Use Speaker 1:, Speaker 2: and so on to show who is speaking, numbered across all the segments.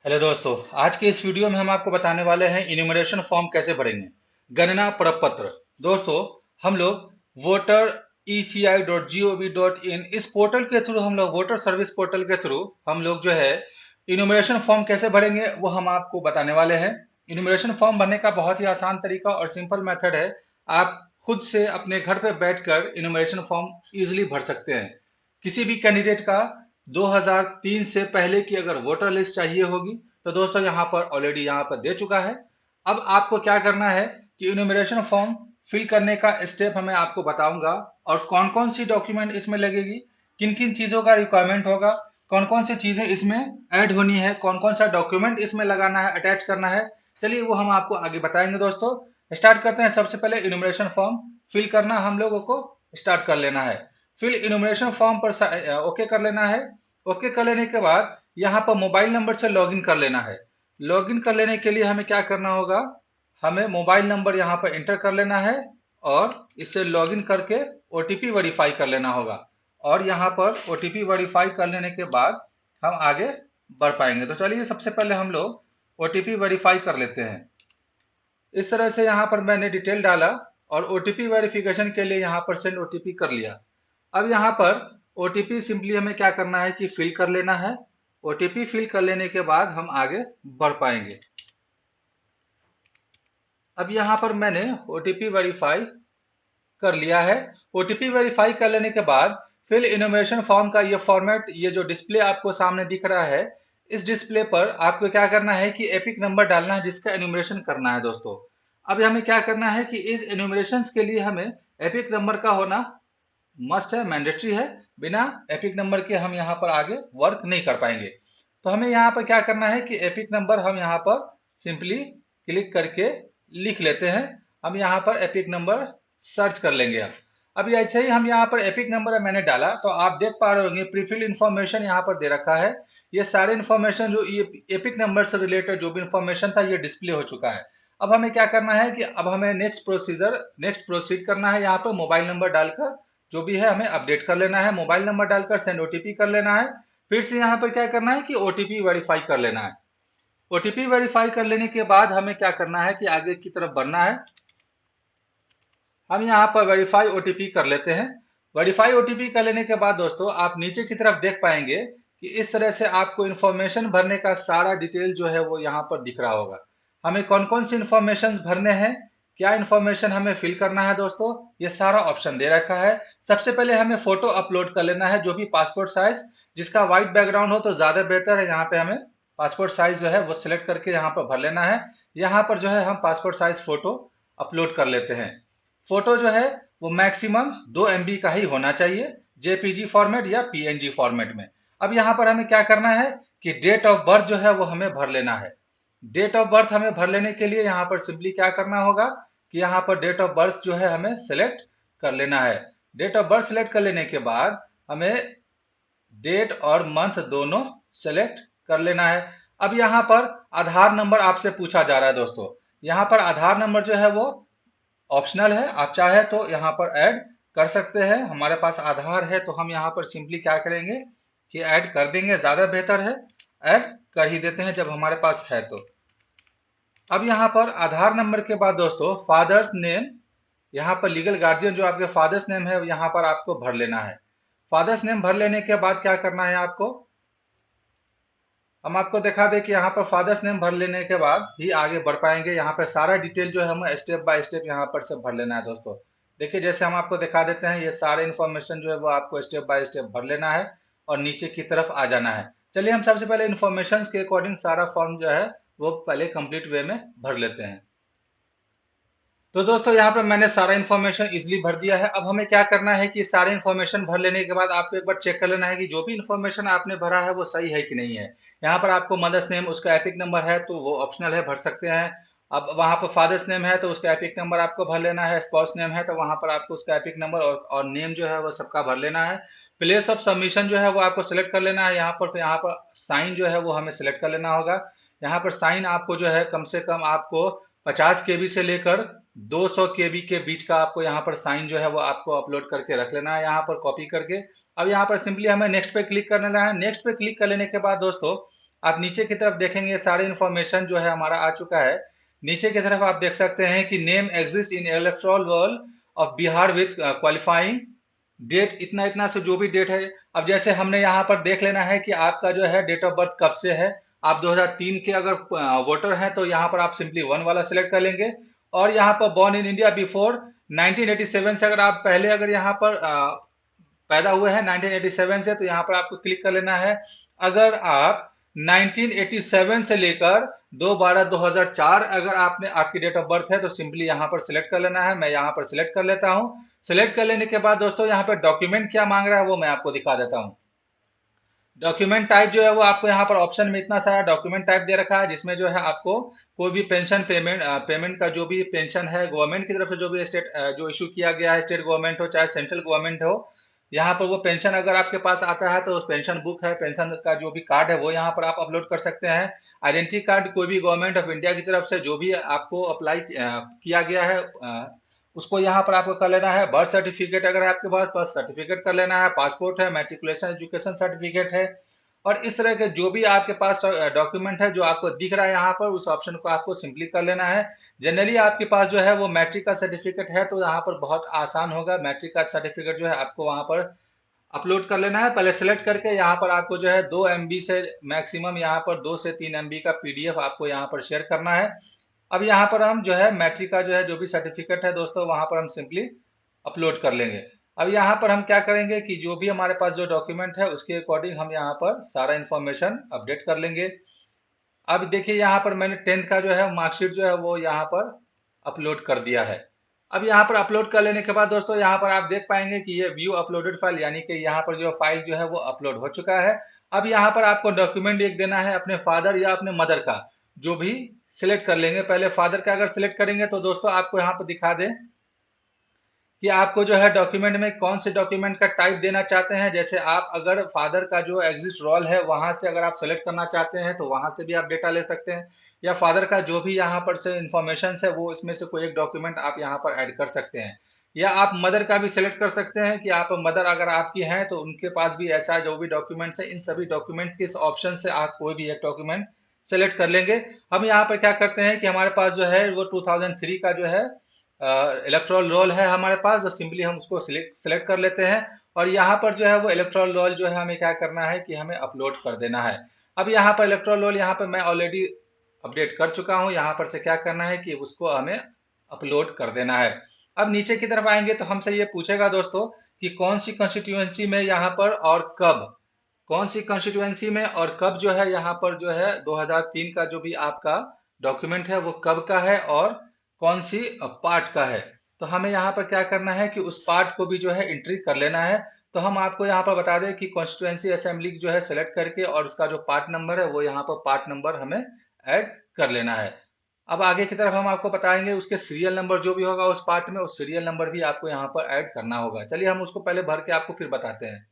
Speaker 1: Hello दोस्तों। आज के इस वीडियो में हम आपको बताने वाले हैं इन्यूमरेशन फॉर्म कैसे भरेंगे। गणना प्रपत्र। दोस्तों, हम लोग वोटर eci.gov.in इस पोर्टल के थ्रू, हम लोग वोटर सर्विस पोर्टल के थ्रू हम लोग जो है इन्यूमरेशन फॉर्म कैसे भरेंगे वो हम आपको बताने वाले हैं। इन्यूमरेशन फॉर्म भरने का बहुत ही आसान तरीका और सिंपल मेथड है। आप खुद से अपने घर पे बैठकर इन्यूमरेशन फॉर्म इजीली भर सकते हैं। किसी भी कैंडिडेट का 2003 से पहले की अगर वोटर लिस्ट चाहिए होगी तो दोस्तों यहाँ पर ऑलरेडी यहाँ पर दे चुका है। अब आपको क्या करना है कि इन्यूमरेशन फॉर्म फिल करने का स्टेप मैं आपको बताऊंगा और कौन कौन सी डॉक्यूमेंट इसमें लगेगी, किन किन चीजों का रिक्वायरमेंट होगा, कौन कौन सी चीजें इसमें ऐड होनी है, कौन कौन सा डॉक्यूमेंट इसमें लगाना है, अटैच करना है। चलिए वो हम आपको आगे बताएंगे। दोस्तों स्टार्ट करते हैं। सबसे पहले इन्यूमरेशन फॉर्म फिल करना हम लोगों को स्टार्ट कर लेना है। फिर इन्यूमरेशन फॉर्म पर ओके कर लेना है। ओके कर लेने के बाद यहाँ पर मोबाइल नंबर से लॉगिन कर लेना है। लॉगिन कर लेने के लिए हमें क्या करना होगा, हमें मोबाइल नंबर यहाँ पर एंटर कर लेना है और इसे लॉगिन करके ओटीपी वेरीफाई कर लेना होगा। और यहाँ पर ओटीपी वेरीफाई कर लेने के बाद हम आगे बढ़ पाएंगे। तो चलिए सबसे पहले हम लोग ओटीपी वेरीफाई कर लेते हैं। इस तरह से यहाँ पर मैंने डिटेल डाला और ओटीपी वेरिफिकेशन के लिए यहाँ पर सेंड ओटीपी कर लिया। अब यहाँ पर ओटीपी सिंपली हमें क्या करना है कि फिल कर लेना है। ओटीपी फिल कर लेने के बाद हम आगे बढ़ पाएंगे। अब यहाँ पर मैंने ओटीपी वेरीफाई कर लिया है। ओटीपी वेरीफाई कर लेने के बाद फिल इनोवेशन फॉर्म का ये फॉर्मेट, ये जो डिस्प्ले आपको सामने दिख रहा है, इस डिस्प्ले पर आपको क्या करना है कि एपिक नंबर डालना है जिसका एन्यूमरेशन करना है। दोस्तों अब हमें क्या करना है कि इस एन्यूमरेशन के लिए हमें एपिक नंबर का होना मस्ट है, मैंडेटरी है। बिना एपिक नंबर के हम यहाँ पर आगे वर्क नहीं कर पाएंगे। तो हमें यहाँ पर क्या करना है कि एपिक नंबर हम यहाँ पर सिंपली क्लिक करके लिख लेते हैं। हम यहाँ पर एपिक नंबर सर्च कर लेंगे। अब ऐसे ही हम यहाँ पर एपिक नंबर मैंने डाला तो आप देख पा रहे होंगे प्रीफिल इन्फॉर्मेशन यहाँ पर दे रखा है। ये सारे इन्फॉर्मेशन जो ये एपिक नंबर से रिलेटेड जो भी इन्फॉर्मेशन था ये डिस्प्ले हो चुका है। अब हमें क्या करना है कि अब हमें नेक्स्ट प्रोसीड करना है। यहाँ पर मोबाइल नंबर डालकर जो भी है हमें अपडेट कर लेना है। मोबाइल नंबर डालकर सेंड ओटीपी कर लेना है। फिर से यहाँ पर क्या करना है कि ओटीपी वेरीफाई कर लेना है। ओटीपी वेरीफाई कर लेने के बाद हमें क्या करना है कि आगे की तरफ बढ़ना है। हम यहाँ पर वेरीफाई ओटीपी कर लेते हैं। वेरीफाई ओटीपी कर लेने के बाद दोस्तों आप नीचे की तरफ देख पाएंगे कि इस तरह से आपको इन्फॉर्मेशन भरने का सारा डिटेल जो है वो यहाँ पर दिख रहा होगा। हमें कौन कौन सी इन्फॉर्मेशन भरने हैं, क्या इन्फॉर्मेशन हमें फिल करना है, दोस्तों ये सारा ऑप्शन दे रखा है। सबसे पहले हमें फोटो अपलोड कर लेना है, जो भी पासपोर्ट साइज जिसका व्हाइट बैकग्राउंड हो तो ज्यादा बेहतर है। यहाँ पे हमें पासपोर्ट साइज जो है वो सिलेक्ट करके यहाँ पर भर लेना है। यहाँ पर जो है हम पासपोर्ट साइज फोटो अपलोड कर लेते हैं। फोटो जो है वो मैक्सिमम 2 MB का ही होना चाहिए, जेपीजी फॉर्मेट या पीएनजी फॉर्मेट में। अब यहाँ पर हमें क्या करना है कि डेट ऑफ बर्थ जो है वो हमें भर लेना है। डेट ऑफ बर्थ हमें भर लेने के लिए यहाँ पर सिंपली क्या करना होगा कि यहाँ पर डेट ऑफ बर्थ जो है हमें सेलेक्ट कर लेना है। डेट ऑफ बर्थ सेलेक्ट कर लेने के बाद हमें डेट और मंथ दोनों सेलेक्ट कर लेना है। अब यहाँ पर आधार नंबर आपसे पूछा जा रहा है। दोस्तों यहाँ पर आधार नंबर जो है वो ऑप्शनल है, आप चाहे तो यहाँ पर ऐड कर सकते हैं। हमारे पास आधार है तो हम यहाँ पर सिंपली क्या करेंगे कि ऐड कर देंगे, ज्यादा बेहतर है ऐड कर ही देते हैं जब हमारे पास है तो। अब यहाँ पर आधार नंबर के बाद दोस्तों फादर्स नेम, यहाँ पर लीगल गार्जियन जो आपके फादर्स नेम है यहाँ पर आपको भर लेना है। फादर्स नेम भर लेने के बाद क्या करना है आपको, हम आपको दिखा दें कि यहाँ पर फादर्स नेम भर लेने के बाद ही आगे बढ़ पाएंगे। यहाँ पर सारा डिटेल जो है हमें स्टेप बाय स्टेप यहाँ पर से भर लेना है। दोस्तों देखिए जैसे हम आपको दिखा देते हैं, ये सारे इन्फॉर्मेशन जो है वो आपको स्टेप बाय स्टेप भर लेना है और नीचे की तरफ आ जाना है। चलिए हम सबसे पहले इन्फॉर्मेशन के अकॉर्डिंग सारा फॉर्म जो है वो पहले कंप्लीट वे में भर लेते हैं। तो दोस्तों यहाँ पर मैंने सारा इन्फॉर्मेशन इजीली भर दिया है। अब हमें क्या करना है कि सारे इन्फॉर्मेशन भर लेने के बाद आपको एक बार चेक कर लेना है कि जो भी इन्फॉर्मेशन आपने भरा है वो सही है कि नहीं है। यहाँ पर आपको मदर्स नेम उसका एपिक नंबर है तो वो ऑप्शनल है, भर सकते हैं। अब वहाँ पर फादर्स नेम है तो उसका एपिक नंबर आपको भर लेना है। स्पाउस नेम है तो वहाँ पर आपको उसका एपिक नंबर और नेम जो है वो सबका भर लेना है। प्लेस ऑफ सबमिशन जो है वो आपको सिलेक्ट कर लेना है। यहाँ पर साइन जो है वो हमें सिलेक्ट कर लेना होगा। यहाँ पर साइन आपको जो है कम से कम आपको 50 KB से लेकर 200 KB के बीच का आपको यहाँ पर साइन जो है वो आपको अपलोड करके रख लेना है, यहाँ पर कॉपी करके। अब यहाँ पर सिंपली हमें नेक्स्ट पे क्लिक कर लेना है। नेक्स्ट पे क्लिक कर लेने के बाद दोस्तों आप नीचे की तरफ देखेंगे सारे इन्फॉर्मेशन जो है हमारा आ चुका है। नीचे की तरफ आप देख सकते हैं कि name exist in electoral roll of Bihar with qualifying date, इतना इतना से जो भी डेट है। अब जैसे हमने यहाँ पर देख लेना है कि आपका जो है डेट ऑफ बर्थ कब से है। आप 2003 के अगर वोटर हैं तो यहाँ पर आप सिंपली 1 वाला सिलेक्ट कर लेंगे। और यहाँ पर बॉर्न इन इंडिया बिफोर 1987 से अगर आप पहले अगर यहाँ पर पैदा हुए हैं 1987 से, तो यहाँ पर आपको क्लिक कर लेना है। अगर आप 1987 से लेकर 2/12/2004 अगर आपने आपकी डेट ऑफ बर्थ है तो सिंपली यहाँ पर सिलेक्ट कर लेना है। मैं यहाँ पर सिलेक्ट कर लेता हूँ। सिलेक्ट कर लेने के बाद दोस्तों यहाँ पर डॉक्यूमेंट क्या मांग रहा है वो मैं आपको दिखा देता हूँ। डॉक्यूमेंट टाइप जो है वो आपको यहाँ पर ऑप्शन में इतना सारा डॉक्यूमेंट टाइप दे रखा है, जिसमें जो है आपको कोई भी पेंशन पेमेंट का जो भी पेंशन है गवर्नमेंट की तरफ से जो भी स्टेट जो इशू किया गया है, स्टेट गवर्नमेंट हो चाहे सेंट्रल गवर्नमेंट हो, यहाँ पर वो पेंशन अगर आपके पास आता है तो उस पेंशन बुक है, पेंशन का जो भी कार्ड है वो यहाँ पर आप अपलोड कर सकते हैं। आइडेंटिटी कार्ड कोई भी गवर्नमेंट ऑफ इंडिया की तरफ से जो भी आपको अप्लाई किया गया है उसको यहाँ पर आपको कर लेना है। बर्थ सर्टिफिकेट अगर आपके पास बर्थ सर्टिफिकेट कर लेना है। पासपोर्ट है, मैट्रिकुलेशन एजुकेशन सर्टिफिकेट है, और इस तरह के जो भी आपके पास डॉक्यूमेंट है जो आपको दिख रहा है यहाँ पर, उस ऑप्शन को आपको सिंपली कर लेना है। जनरली आपके पास जो है वो मैट्रिक का सर्टिफिकेट है तो यहाँ पर बहुत आसान होगा। मैट्रिक का सर्टिफिकेट जो है आपको वहाँ पर अपलोड कर लेना है। पहले सेलेक्ट करके यहाँ पर आपको जो है 2 MB से मैक्सिमम यहाँ पर 2 से 3 MB का PDF आपको यहाँ पर शेयर करना है। अब यहाँ पर हम जो है मैट्रिक का जो है जो भी सर्टिफिकेट है दोस्तों वहाँ पर हम सिंपली अपलोड कर लेंगे। अब यहाँ पर हम क्या करेंगे कि जो भी हमारे पास जो डॉक्यूमेंट है उसके अकॉर्डिंग हम यहाँ पर सारा इन्फॉर्मेशन अपडेट कर लेंगे। अब देखिए यहाँ पर मैंने 10th का जो है मार्कशीट जो है वो यहाँ पर अपलोड कर दिया है। अब यहाँ पर अपलोड कर लेने के बाद दोस्तों यहाँ पर आप देख पाएंगे कि ये व्यू अपलोडेड फाइल, यानी कि यहाँ पर जो फाइल जो है वो अपलोड हो चुका है। अब यहाँ पर आपको डॉक्यूमेंट एक देना है अपने फादर या अपने मदर का, जो भी सिलेक्ट कर लेंगे। पहले फादर का अगर सिलेक्ट करेंगे तो दोस्तों आपको यहाँ पर दिखा दें कि आपको जो है डॉक्यूमेंट में कौन से डॉक्यूमेंट का टाइप देना चाहते हैं। जैसे आप अगर फादर का जो एग्जिस्ट रोल है वहां से अगर आप सेलेक्ट करना चाहते हैं तो वहां से भी आप डेटा ले सकते हैं, या फादर का जो भी यहाँ पर से इंफॉर्मेशन है वो इसमें से कोई एक डॉक्यूमेंट आप यहाँ पर ऐड कर सकते हैं। या आप मदर का भी सिलेक्ट कर सकते हैं कि आप मदर अगर आपकी हैं तो उनके पास भी ऐसा जो भी डॉक्यूमेंट्स है, इन सभी डॉक्यूमेंट्स के इस ऑप्शन से आप कोई भी एक डॉक्यूमेंट सेलेक्ट कर लेंगे। हम यहाँ पर क्या करते हैं कि हमारे पास जो है वो 2003 का जो है इलेक्ट्रॉल रोल है हमारे पास, तो सिंपली हम उसको सिलेक्ट कर लेते हैं। और यहाँ पर जो है वो इलेक्ट्रॉल रोल जो है हमें क्या करना है कि हमें अपलोड कर देना है। अब यहाँ पर इलेक्ट्रॉल रोल यहाँ पर मैं ऑलरेडी अपडेट कर चुका हूँ। यहाँ पर से क्या करना है कि उसको हमें अपलोड कर देना है। अब नीचे की तरफ आएंगे तो हमसे ये पूछेगा दोस्तों कि कौन सी कॉन्स्टिट्यूएंसी में यहाँ पर और कब, कौन सी कॉन्स्टिट्यूएंसी में और कब जो है यहाँ पर जो है 2003 का जो भी आपका डॉक्यूमेंट है वो कब का है और कौन सी पार्ट का है। तो हमें यहाँ पर क्या करना है कि उस पार्ट को भी जो है एंट्री कर लेना है। तो हम आपको यहाँ पर बता दें कि कॉन्स्टिट्यूएंसी असेंबली जो है सेलेक्ट करके और उसका जो पार्ट नंबर है वो यहाँ पर पार्ट नंबर हमें ऐड कर लेना है। अब आगे की तरफ हम आपको बताएंगे उसके सीरियल नंबर जो भी होगा उस पार्ट में, उस सीरियल नंबर भी आपको यहाँ पर ऐड करना होगा। चलिए हम उसको पहले भर के आपको फिर बताते हैं।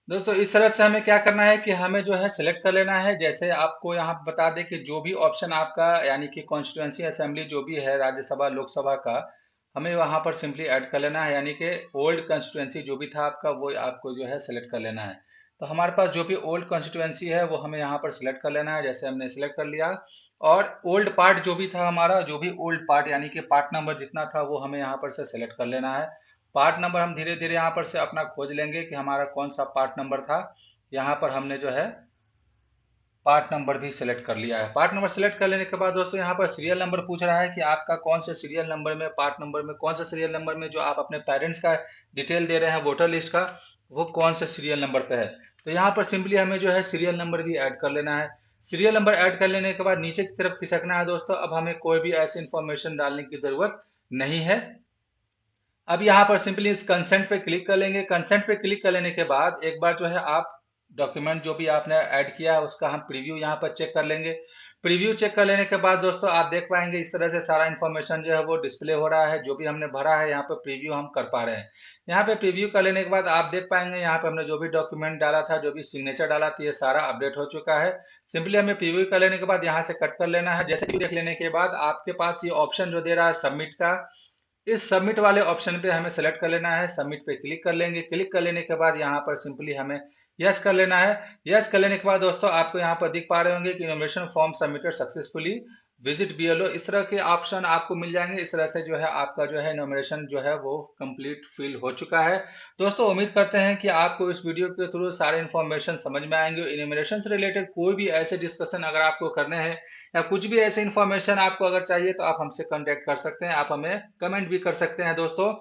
Speaker 1: दोस्तों इस तरह से हमें क्या करना है कि हमें जो है सिलेक्ट कर लेना है। जैसे आपको यहाँ बता दें कि जो भी ऑप्शन आपका यानी कि कॉन्स्टिट्यूएंसी असेंबली जो भी है राज्यसभा लोकसभा का, हमें वहाँ पर सिंपली ऐड कर लेना है। यानी कि ओल्ड कॉन्स्टिट्यूएंसी जो भी था आपका वो आपको जो है सिलेक्ट कर लेना है। तो हमारे पास जो भी ओल्ड कॉन्स्टिट्यूएंसी है वो हमें यहाँ पर सिलेक्ट कर लेना है। जैसे हमने सिलेक्ट कर लिया, और ओल्ड पार्ट जो भी था हमारा, जो भी ओल्ड पार्ट यानी कि पार्ट नंबर जितना था वो हमें यहाँ पर से सिलेक्ट कर लेना है। पार्ट नंबर हम धीरे धीरे यहाँ पर से अपना खोज लेंगे कि हमारा कौन सा पार्ट नंबर था। यहाँ पर हमने जो है पार्ट नंबर भी सिलेक्ट कर लिया है। पार्ट नंबर सिलेक्ट कर लेने के बाद दोस्तों यहाँ पर सीरियल नंबर पूछ रहा है कि आपका कौन से सीरियल नंबर में, पार्ट नंबर में कौन सा सीरियल नंबर में जो आप अपने पेरेंट्स का डिटेल दे रहे हैं वोटर लिस्ट का, वो कौन से सीरियल नंबर पे है। तो यहाँ पर सिंपली हमें जो है सीरियल नंबर भी ऐड कर लेना है। सीरियल नंबर ऐड कर लेने के बाद नीचे की तरफ खिसकना है दोस्तों। अब हमें कोई भी ऐसी इंफॉर्मेशन डालने की जरूरत नहीं है। अब यहाँ पर सिंपली इस कंसेंट पे क्लिक कर लेंगे। कंसेंट पे क्लिक कर लेने के बाद एक बार जो है आप डॉक्यूमेंट जो भी आपने ऐड किया है उसका हम प्रीव्यू यहाँ पर चेक कर लेंगे। प्रीव्यू चेक कर लेने के बाद दोस्तों आप देख पाएंगे इस तरह से सारा इन्फॉर्मेशन जो है वो डिस्प्ले हो रहा है। जो भी हमने भरा है यहाँ पे प्रीव्यू हम कर पा रहे हैं। यहाँ पे प्रीव्यू कर लेने के बाद आप देख पाएंगे यहाँ पे हमने जो भी डॉक्यूमेंट डाला था, जो भी सिग्नेचर डाला था, ये सारा अपडेट हो चुका है। सिंपली हमें प्रीव्यू कर लेने के बाद यहाँ से कट कर लेना है। जैसे भी देख लेने के बाद आपके पास ये ऑप्शन जो दे रहा है सबमिट का, इस सबमिट वाले ऑप्शन पे हमें सेलेक्ट कर लेना है। सबमिट पे क्लिक कर लेंगे। क्लिक कर लेने के बाद यहाँ पर सिंपली हमें यस कर लेना है। यस कर लेने के बाद दोस्तों आपको यहाँ पर दिख पा रहे होंगे कि enomination form submitted successfully, visit BLO, इस तरह के ऑप्शन आपको मिल जाएंगे। इस तरह से जो है आपका जो है इनोमिनेशन जो है वो कंप्लीट फिल हो चुका है। दोस्तों उम्मीद करते हैं कि आपको इस वीडियो के थ्रू सारे इन्फॉर्मेशन समझ में आएंगे। इनोमिनेशन से रिलेटेड कोई भी ऐसे डिस्कशन अगर आपको करने हैं या कुछ भी ऐसे इन्फॉर्मेशन आपको अगर चाहिए तो आप हमसे कांटेक्ट कर सकते हैं, आप हमें कमेंट भी कर सकते हैं। दोस्तों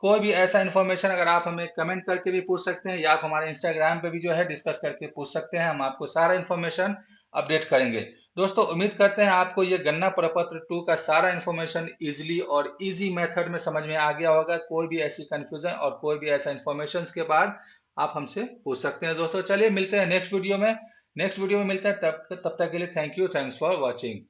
Speaker 1: कोई भी ऐसा इन्फॉर्मेशन अगर आप हमें कमेंट करके भी पूछ सकते हैं या आप हमारे इंस्टाग्राम पे भी जो है डिस्कस करके पूछ सकते हैं, हम आपको सारा इन्फॉर्मेशन अपडेट करेंगे। दोस्तों उम्मीद करते हैं आपको ये गन्ना प्रपत्र 2 का सारा इन्फॉर्मेशन इजीली और इजी मेथड में समझ में आ गया होगा। कोई भी ऐसी कंफ्यूजन और कोई भी ऐसा इन्फॉर्मेशन के बाद आप हमसे पूछ सकते हैं। दोस्तों चलिए मिलते हैं नेक्स्ट वीडियो में। नेक्स्ट वीडियो में मिलते हैं, तब तक के लिए thank you, thanks for watching.